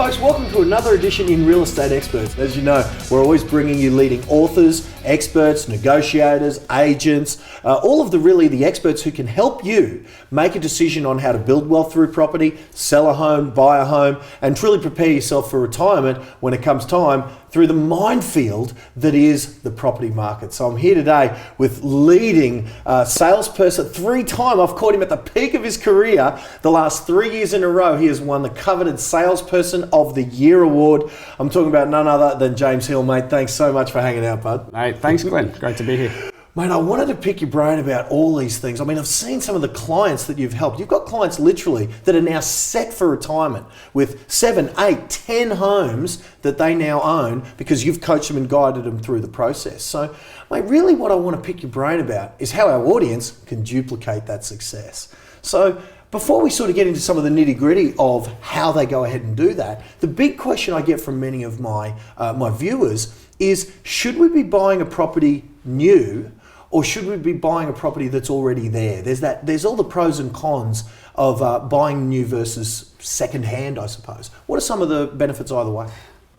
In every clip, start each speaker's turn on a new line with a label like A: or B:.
A: folks, welcome to another edition in Real Estate Experts. As you know, we're always bringing you leading authors, experts, negotiators, agents, all of the experts who can help you make a decision on how to build wealth through property, sell a home, buy a home, and truly prepare yourself for retirement when it comes time through the minefield that is the property market. So I'm here today with leading salesperson, three-time, I've caught him at the peak of his career. The last 3 years in a row, he has won the coveted Salesperson of the Year award. I'm talking about none other than James Hill, mate. Thanks so much for hanging out, bud.
B: Mate, thanks, Glenn. Great to be here.
A: Mate, I wanted to pick your brain about all these things. I mean, I've seen some of the clients that you've helped. You've got clients literally that are now set for retirement with 7, 8, 10 homes that they now own because you've coached them and guided them through the process. So, mate, really what I want to pick your brain about is how our audience can duplicate that success. So, before we sort of get into some of the nitty-gritty of how they go ahead and do that, the big question I get from many of my viewers is, should we be buying a property new, or should we be buying a property that's already there? There's all the pros and cons of buying new versus second-hand, I suppose. What are some of the benefits either way?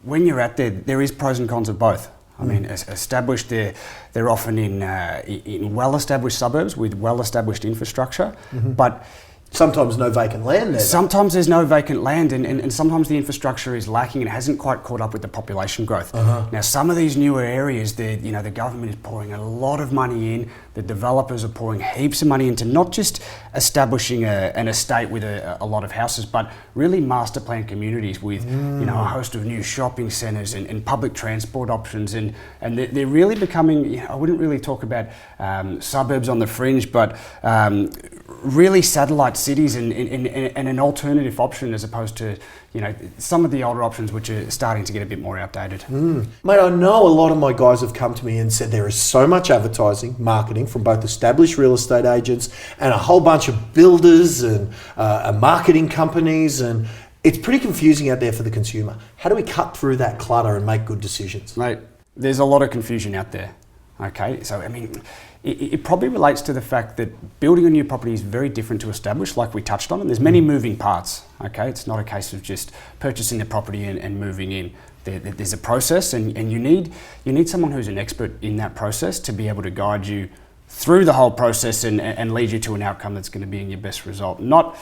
B: When you're out there, there is pros and cons of both. I mean, established, they're often in well-established suburbs with well-established infrastructure, but
A: sometimes no vacant land there.
B: Sometimes there's no vacant land, and sometimes the infrastructure is lacking and hasn't quite caught up with the population growth. Now, some of these newer areas, the government is pouring a lot of money in. The developers are pouring heaps of money into not just establishing an estate with a lot of houses, but really master plan communities with a host of new shopping centres and public transport options, and they're really becoming. I wouldn't really talk about suburbs on the fringe, but really satellite cities and an alternative option as opposed to some of the older options which are starting to get a bit more outdated.
A: Mate, I know a lot of my guys have come to me and said there is so much advertising, marketing from both established real estate agents and a whole bunch of builders and marketing companies, and it's pretty confusing out there for the consumer. How do we cut through that clutter and make good decisions?
B: Mate, there's a lot of confusion out there. Okay, so I mean, it probably relates to the fact that building a new property is very different to establish, like we touched on, and there's many moving parts. Okay, it's not a case of just purchasing the property and moving in. There's a process, and you need someone who's an expert in that process to be able to guide you through the whole process and lead you to an outcome that's going to be in your best result. Not,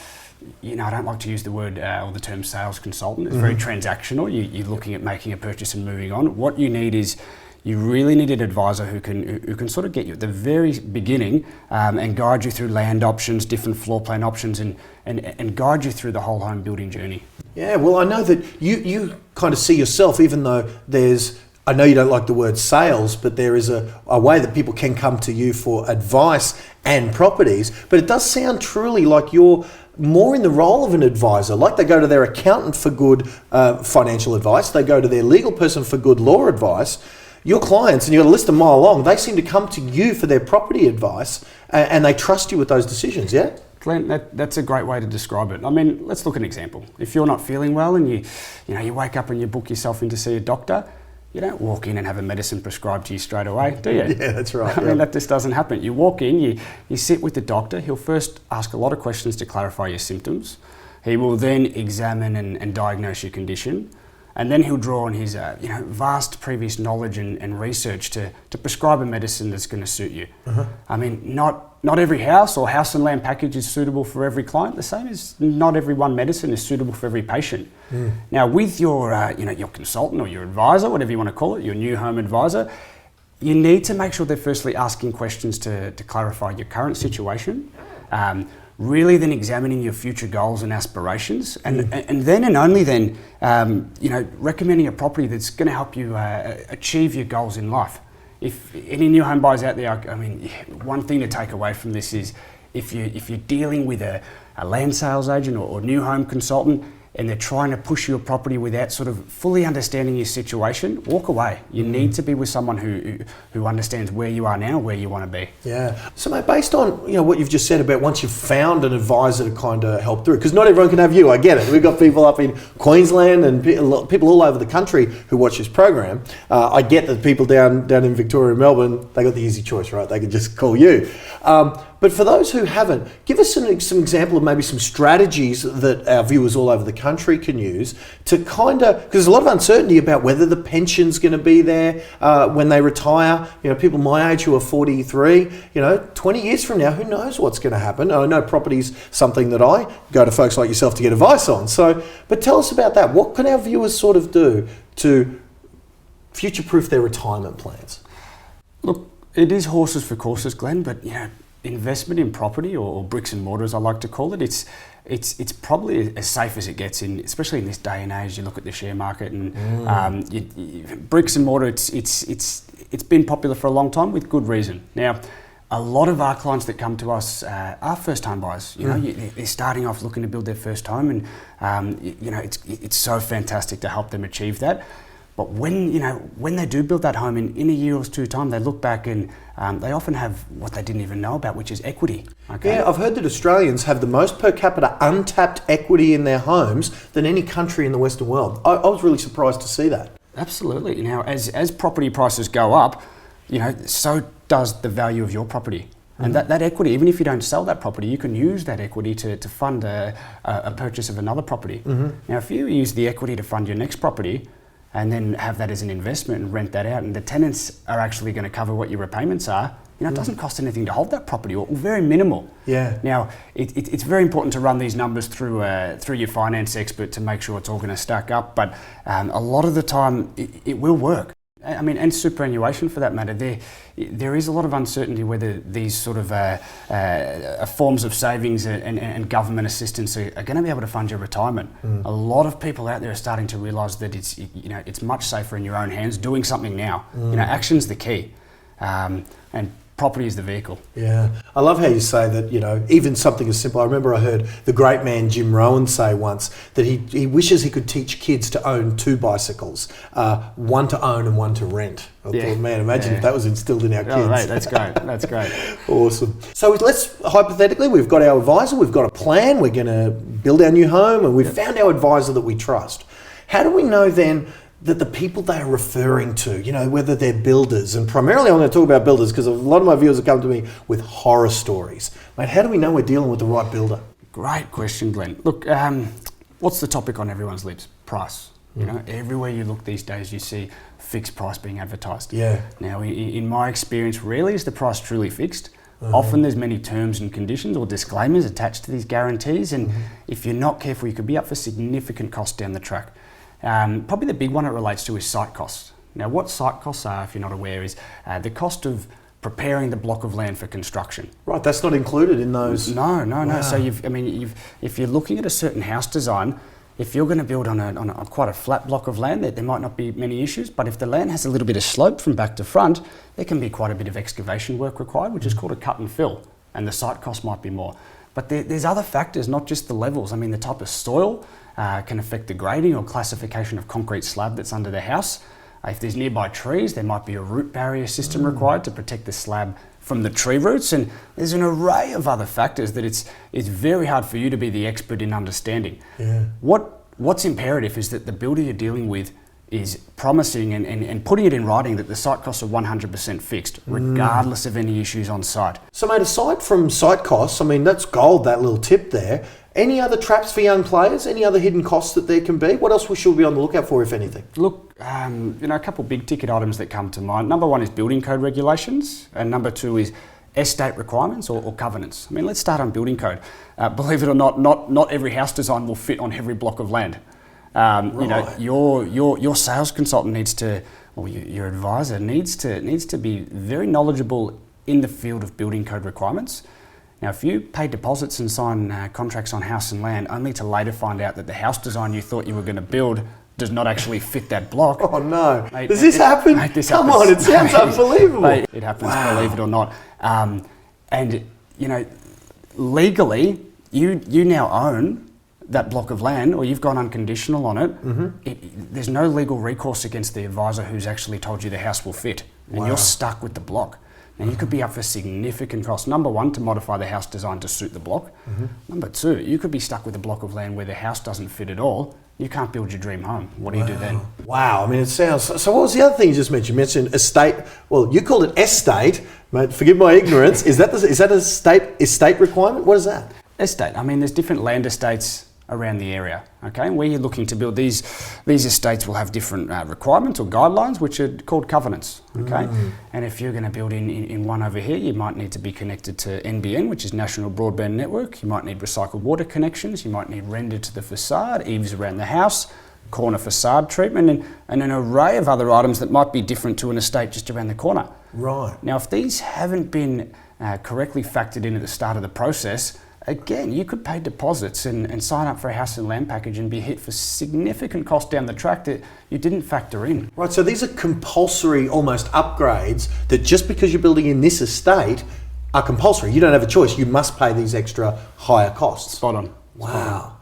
B: I don't like to use the word or the term sales consultant. It's very transactional. You're looking at making a purchase and moving on. What you need is, you really need an advisor who can sort of get you at the very beginning and guide you through land options, different floor plan options, and guide you through the whole home building journey. Yeah,
A: well, I know that you kind of see yourself, even though I know you don't like the word sales, but there is a way that people can come to you for advice and properties, but it does sound truly like you're more in the role of an advisor. Like they go to their accountant for good financial advice, they go to their legal person for good law advice. Your clients, and you've got a list a mile long, they seem to come to you for their property advice and they trust you with those decisions, yeah?
B: Glenn, that's a great way to describe it. I mean, let's look at an example. If you're not feeling well and you wake up and you book yourself in to see a doctor, you don't walk in and have a medicine prescribed to you straight away, do you?
A: Yeah, that's right.
B: I mean, that just doesn't happen. You walk in, you sit with the doctor. He'll first ask a lot of questions to clarify your symptoms. He will then examine and diagnose your condition. And then he'll draw on his vast previous knowledge and research to prescribe a medicine that's going to suit you. I mean, not every house or house and land package is suitable for every client. The same as not every one medicine is suitable for every patient. Now, with your your consultant or your advisor, whatever you want to call it, your new home advisor, you need to make sure they're firstly asking questions to clarify your current situation. Really then examining your future goals and aspirations, and then and only then, recommending a property that's going to help you achieve your goals in life. If any new home buyers out there, I mean, one thing to take away from this is if you're dealing with a land sales agent or new home consultant, and they're trying to push your property without sort of fully understanding your situation, walk away. You need to be with someone who understands where you are now, where you want to be.
A: Yeah. So, mate, based on what you've just said about once you've found an advisor to kind of help through, because not everyone can have you, I get it. We've got people up in Queensland and people all over the country who watch this program. I get that people down in Victoria and Melbourne, they got the easy choice, right? They can just call you. But for those who haven't, give us some example of maybe some strategies that our viewers all over the country can use to kind of, because there's a lot of uncertainty about whether the pension's going to be there when they retire. You know, people my age who are 43, you know, 20 years from now, who knows what's going to happen? I know property's something that I go to folks like yourself to get advice on. So, but tell us about that. What can our viewers sort of do to future-proof their retirement plans?
B: Look, it is horses for courses, Glenn, but you know, investment in property, or bricks and mortar as I like to call it, it's probably as safe as it gets, especially in this day and age. You look at the share market and bricks and mortar, it's been popular for a long time with good reason. Now, a lot of our clients that come to us are first home buyers. You know, they're starting off looking to build their first home, and you know, it's so fantastic to help them achieve that. But when they do build that home in a year or two time, they look back and they often have what they didn't even know about, which is equity. Okay?
A: Yeah, I've heard that Australians have the most per capita untapped equity in their homes than any country in the Western world. I was really surprised to see that.
B: Absolutely. Now, as property prices go up, you know, so does the value of your property. And that equity, even if you don't sell that property, you can use that equity to fund a purchase of another property. Now, if you use the equity to fund your next property, and then have that as an investment and rent that out, and the tenants are actually going to cover what your repayments are, you know, it doesn't cost anything to hold that property, or very minimal.
A: Yeah.
B: Now, it's very important to run these numbers through your finance expert to make sure it's all going to stack up, but a lot of the time it will work. I mean, and superannuation for that matter, there is a lot of uncertainty whether these sort of forms of savings and government assistance are going to be able to fund your retirement. A lot of people out there are starting to realise that it's much safer in your own hands doing something now. You know, action's the key, and property is the vehicle.
A: Yeah, I love how you say that, you know, even something as simple. I remember I heard the great man Jim Rohn say once that he wishes he could teach kids to own two bicycles, one to own and one to rent. I thought, man, imagine if that was instilled in our kids.
B: Oh, right, that's great, that's great.
A: Awesome. So let's, hypothetically, we've got our advisor, we've got a plan, we're going to build our new home, and we've found our advisor that we trust. How do we know then that the people they are referring to, you know, whether they're builders, and primarily I'm going to talk about builders because a lot of my viewers have come to me with horror stories. Mate, how do we know we're dealing with the right builder?
B: Great question, Glenn. Look, what's the topic on everyone's lips? Price. You know, everywhere you look these days, you see fixed price being advertised.
A: Yeah.
B: Now, in my experience, rarely is the price truly fixed. Often there's many terms and conditions or disclaimers attached to these guarantees, and if you're not careful, you could be up for significant costs down the track. Probably the big one it relates to is site costs. Now, what site costs are, if you're not aware, is the cost of preparing the block of land for construction.
A: Right, that's not included in those.
B: No. So if you're looking at a certain house design, if you're going to build on a quite a flat block of land, there might not be many issues. But if the land has a little bit of slope from back to front, there can be quite a bit of excavation work required, which is called a cut and fill, and the site cost might be more. But there's other factors, not just the levels. I mean, the type of soil can affect the grading or classification of concrete slab that's under the house. If there's nearby trees, there might be a root barrier system required to protect the slab from the tree roots, and there's an array of other factors that it's very hard for you to be the expert in understanding.
A: Yeah.
B: What's imperative is that the builder you're dealing with is promising and putting it in writing that the site costs are 100% fixed, regardless of any issues on site.
A: So, mate, aside from site costs, I mean, that's gold, that little tip there. Any other traps for young players? Any other hidden costs that there can be? What else should we be on the lookout for, if anything?
B: Look, you know, a couple of big ticket items that come to mind. Number one is building code regulations, and number two is estate requirements or covenants. I mean, let's start on building code. Believe it or not, not every house design will fit on every block of land.
A: Right.
B: You know, your sales consultant needs to, or your advisor needs to be very knowledgeable in the field of building code requirements. Now, if you pay deposits and sign contracts on house and land only to later find out that the house design you thought you were going to build does not actually fit that block.
A: Oh no,
B: mate,
A: does this happen?
B: Mate, this
A: Come
B: happens.
A: on, it sounds unbelievable.
B: Mate, it happens, believe it or not. And, you know, legally, you now own that block of land, or you've gone unconditional on it. There's no legal recourse against the advisor who's actually told you the house will fit, and you're stuck with the block. Now, you could be up for significant costs. Number one, to modify the house design to suit the block. Number two, you could be stuck with a block of land where the house doesn't fit at all, you can't build your dream home. What do you do then?
A: Wow, I mean, it sounds... So what was the other thing you just mentioned? You mentioned estate. Well, you called it estate, mate. Forgive my ignorance. Is that a estate requirement? What is that?
B: Estate. I mean, there's different land estates around the area, okay? Where you're looking to build these estates will have different requirements or guidelines, which are called covenants, okay? And if you're going to build in one over here, you might need to be connected to NBN, which is National Broadband Network. You might need recycled water connections. You might need render to the facade, eaves around the house, corner facade treatment, and an array of other items that might be different to an estate just around the corner.
A: Right.
B: Now, if these haven't been correctly factored in at the start of the process, again, you could pay deposits and sign up for a house and land package and be hit for significant cost down the track that you didn't factor in.
A: Right, so these are compulsory almost upgrades that just because you're building in this estate are compulsory. You don't have a choice. You must pay these extra higher costs.
B: Spot on.
A: Wow.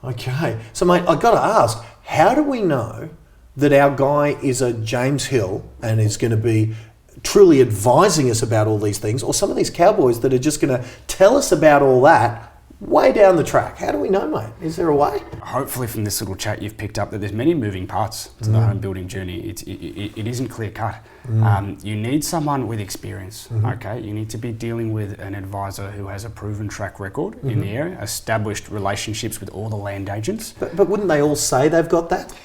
A: Okay. So, mate, I've got to ask, how do we know that our guy is a James Hill and is going to be truly advising us about all these things, or some of these cowboys that are just going to tell us about all that way down the track? How do we know, mate? Is there a way?
B: Hopefully from this little chat you've picked up that there's many moving parts to the home building journey. It isn't clear cut. You need someone with experience, okay? You need to be dealing with an advisor who has a proven track record in the area, established relationships with all the land agents.
A: But wouldn't they all say they've got that?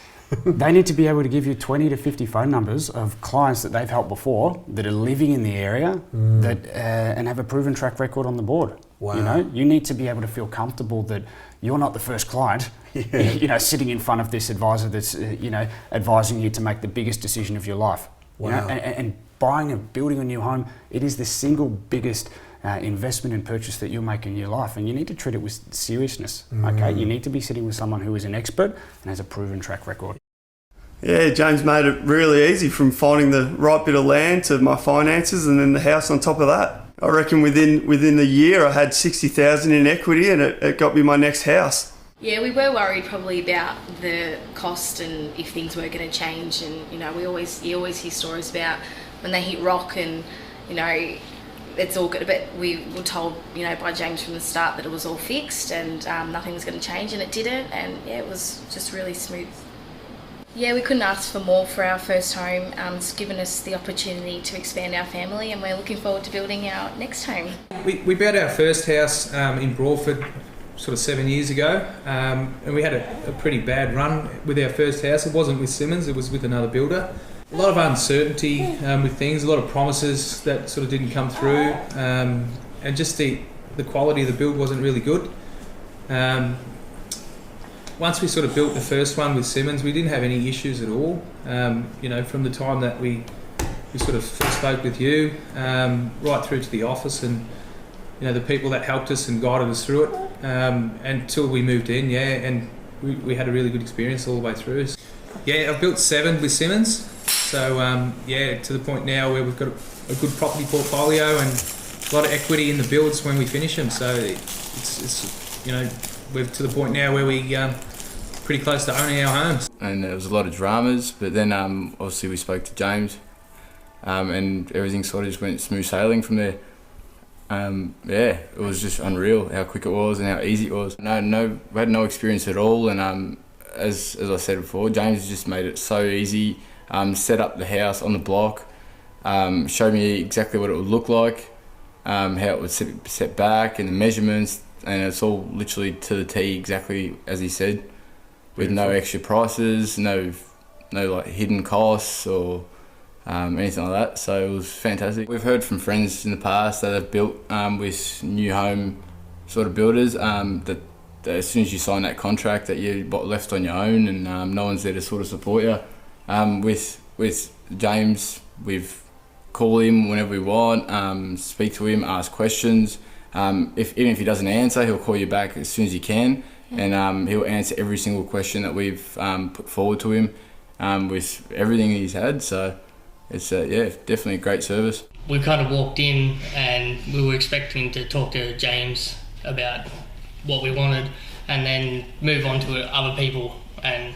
B: They need to be able to give you 20 to 50 phone numbers of clients that they've helped before that are living in the area that and have a proven track record on the board.
A: Wow.
B: You know, you need to be able to feel comfortable that you're not the first client, you know, sitting in front of this advisor that's, you know, advising you to make the biggest decision of your life.
A: Wow.
B: You know? And buying and building a new home, it is the single biggest investment and purchase that you'll make in your life, and you need to treat it with seriousness. Okay, you need to be sitting with someone who is an expert and has a proven track record.
C: Yeah, James made it really easy, from finding the right bit of land to my finances and then the house on top of that. I reckon within a year I had 60,000 in equity, and it got me my next house.
D: Yeah, we were worried probably about the cost and if things were going to change, and you know, you always hear stories about when they hit rock and you know it's all good, but we were told, you know, by James from the start that it was all fixed and nothing was going to change, and it didn't, and yeah, it was just really smooth. Yeah, we couldn't ask for more for our first home. It's given us the opportunity to expand our family, and we're looking forward to building our next home.
E: We bought our first house in Broadford sort of 7 years ago, and we had a pretty bad run with our first house. It wasn't with Simmons, it was with another builder. A lot of uncertainty with things, a lot of promises that sort of didn't come through, and just the quality of the build wasn't really good. Once we sort of built the first one with Simmons, we didn't have any issues at all. You know, from the time that we sort of first spoke with you, right through to the office, and you know, the people that helped us and guided us through it, until we moved in, yeah, and we had a really good experience all the way through. Yeah, I've built 7 with Simmons, so yeah, to the point now where we've got a good property portfolio and a lot of equity in the builds when we finish them. So it's you know, we're to the point now where we pretty close to owning our homes.
F: And there was a lot of dramas, but then obviously we spoke to James, and everything sort of just went smooth sailing from there. Yeah, it was just unreal how quick it was and how easy it was. We had no experience at all, and as I said before, James just made it so easy. Set up the house on the block, showed me exactly what it would look like, how it would set back and the measurements, and it's all literally to the T exactly as he said, with no extra prices, no like hidden costs or anything like that. So it was fantastic. We've heard from friends in the past that have built with new home sort of builders, that as soon as you sign that contract that you're left on your own, and no one's there to sort of support you. With James, we've call him whenever we want, speak to him, ask questions. Even if he doesn't answer, he'll call you back as soon as he can, and he'll answer every single question that we've put forward to him, with everything he's had. So it's yeah, definitely a great service.
G: We kind of walked in and we were expecting to talk to James about what we wanted and then move on to other people and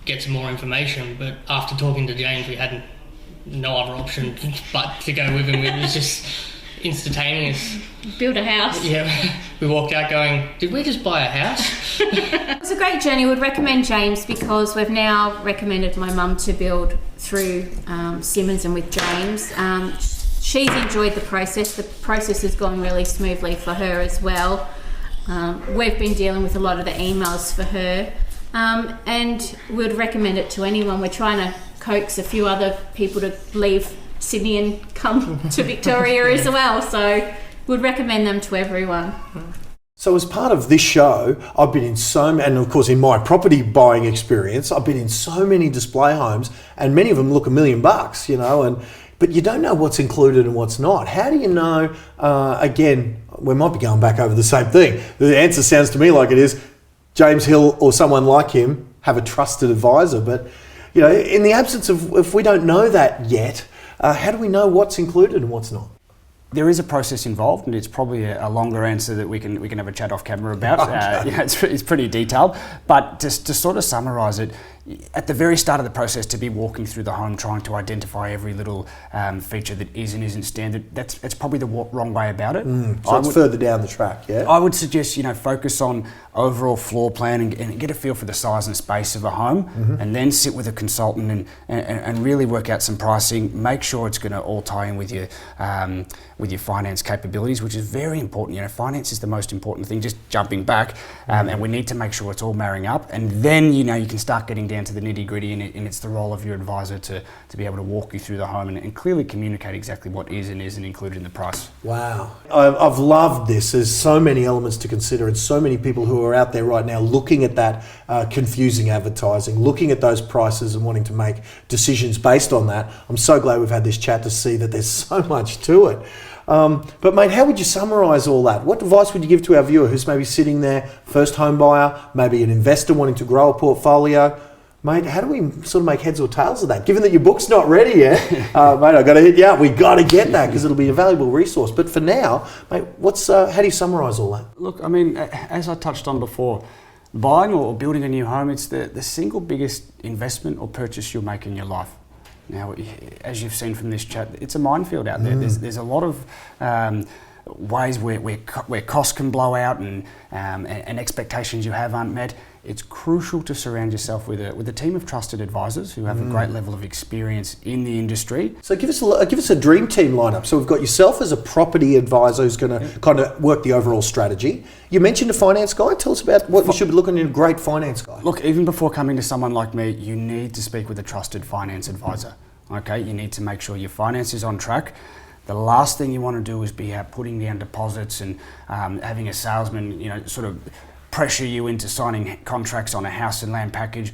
G: get some more information, but after talking to James we had no other option but to go with him. instantaneous.
H: Build a house.
G: Yeah, we walked out going, did we just buy a house?
H: It's a great journey. Would recommend James because we've now recommended my mum to build through Simmons and with James. She's enjoyed the process. The process has gone really smoothly for her as well. We've been dealing with a lot of the emails for her, and would recommend it to anyone. We're trying to coax a few other people to leave Sydney and come to Victoria as well. So would recommend them to everyone.
A: So as part of this show, I've been in and of course in my property buying experience, I've been in so many display homes, and many of them look $1 million, but you don't know what's included and what's not. How do you know? Again, we might be going back over the same thing. The answer sounds to me like it is James Hill or someone like him have a trusted advisor. But in the absence of, if we don't know that yet, how do we know what's included and what's not?
B: There is a process involved, and it's probably a longer answer that we can have a chat off camera about. It's pretty detailed, but just to sort of summarise it, at the very start of the process, to be walking through the home trying to identify every little feature that is and isn't standard, that's probably the wrong way about it.
A: So it's further down the track, yeah?
B: I would suggest focus on overall floor plan and get a feel for the size and space of a home, and then sit with a consultant and really work out some pricing. Make sure it's going to all tie in with your finance capabilities, which is very important. Finance is the most important thing. Just jumping back, and we need to make sure it's all marrying up, and then you can start getting down to the nitty gritty, and it's the role of your advisor to be able to walk you through the home and clearly communicate exactly what is and isn't included in the price.
A: Wow. I've loved this. There's so many elements to consider, and so many people who are out there right now looking at that confusing advertising, looking at those prices and wanting to make decisions based on that. I'm so glad we've had this chat to see that there's so much to it. But mate, how would you summarise all that? What advice would you give to our viewer who's maybe sitting there, first home buyer, maybe an investor wanting to grow a portfolio? Mate, how do we sort of make heads or tails of that? Given that your book's not ready yet, mate, I've got to hit you up. We've got to get that because it'll be a valuable resource. But for now, mate, how do you summarise all that?
B: Look, I mean, as I touched on before, buying or building a new home, it's the single biggest investment or purchase you'll make in your life. Now, as you've seen from this chat, it's a minefield out there. There's a lot of ways where costs can blow out and expectations you have aren't met. It's crucial to surround yourself with a team of trusted advisors who have a great level of experience in the industry.
A: So give us a dream team lineup. So we've got yourself as a property advisor who's going to kind of work the overall strategy. You mentioned a finance guy. Tell us about what you should be looking in a great finance guy.
B: Look, even before coming to someone like me, you need to speak with a trusted finance advisor. Okay, you need to make sure your finance is on track. The last thing you want to do is be out putting down deposits and having a salesman, sort of pressure you into signing contracts on a house and land package,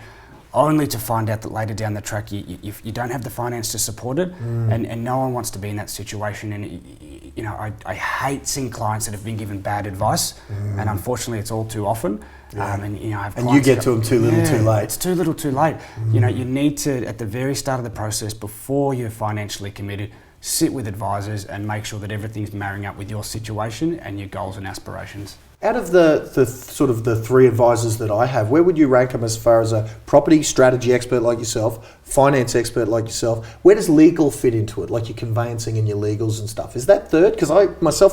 B: only to find out that later down the track you don't have the finance to support it, and no one wants to be in that situation. And I hate seeing clients that have been given bad advice, and unfortunately it's all too often. And you get to them too little, too late. It's too little, too late. You need to, at the very start of the process, before you're financially committed, sit with advisors and make sure that everything's marrying up with your situation and your goals and aspirations.
A: Out of the sort of the three advisors that I have, where would you rank them as far as a property strategy expert like yourself, finance expert like yourself? Where does legal fit into it, like your conveyancing and your legals and stuff? Is that third? Because I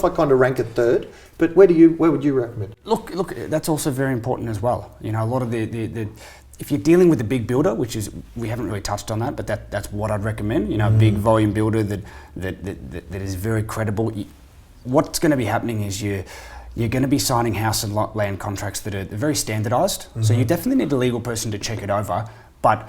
A: kind of rank it third. But where would you recommend?
B: Look, that's also very important as well. A lot of the if you're dealing with a big builder, which is, we haven't really touched on that, but that's what I'd recommend. A big volume builder that is very credible. What's going to be happening is you're going to be signing house and land contracts that are very standardised. So you definitely need a legal person to check it over. But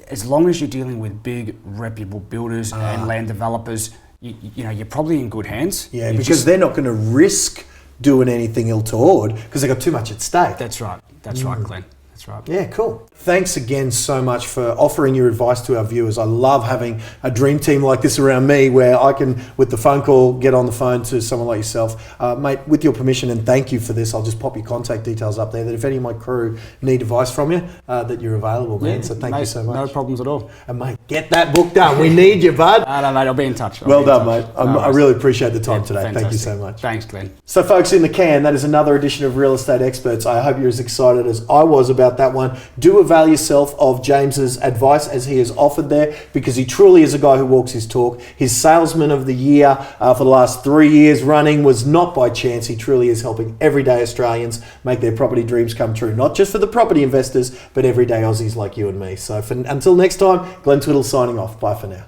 B: as long as you're dealing with big, reputable builders and land developers, you're probably in good hands.
A: Yeah, because they're not going to risk doing anything untoward because they've got too much at stake.
B: That's right. That's right, Glenn. That's right.
A: Yeah, cool. Thanks again so much for offering your advice to our viewers. I love having a dream team like this around me where I can, with the phone call, get on the phone to someone like yourself. Mate, with your permission, and thank you for this, I'll just pop your contact details up there that if any of my crew need advice from you, that you're available, man. So thank you so much.
B: No problems at all.
A: And mate, get that book done. We need you, bud.
B: No, mate, I'll be in touch.
A: Well done, mate. I really appreciate the time today.
B: Fantastic.
A: Thank you so much.
B: Thanks, Glenn.
A: So folks, in the can, that is another edition of Real Estate Experts. I hope you're as excited as I was about about that one. Do avail yourself of James's advice as he has offered there, because he truly is a guy who walks his talk. His Salesman of the Year for the last 3 years running was not by chance. He truly is helping everyday Australians make their property dreams come true, not just for the property investors, but everyday Aussies like you and me. So until next time, Glenn Twiddle signing off. Bye for now.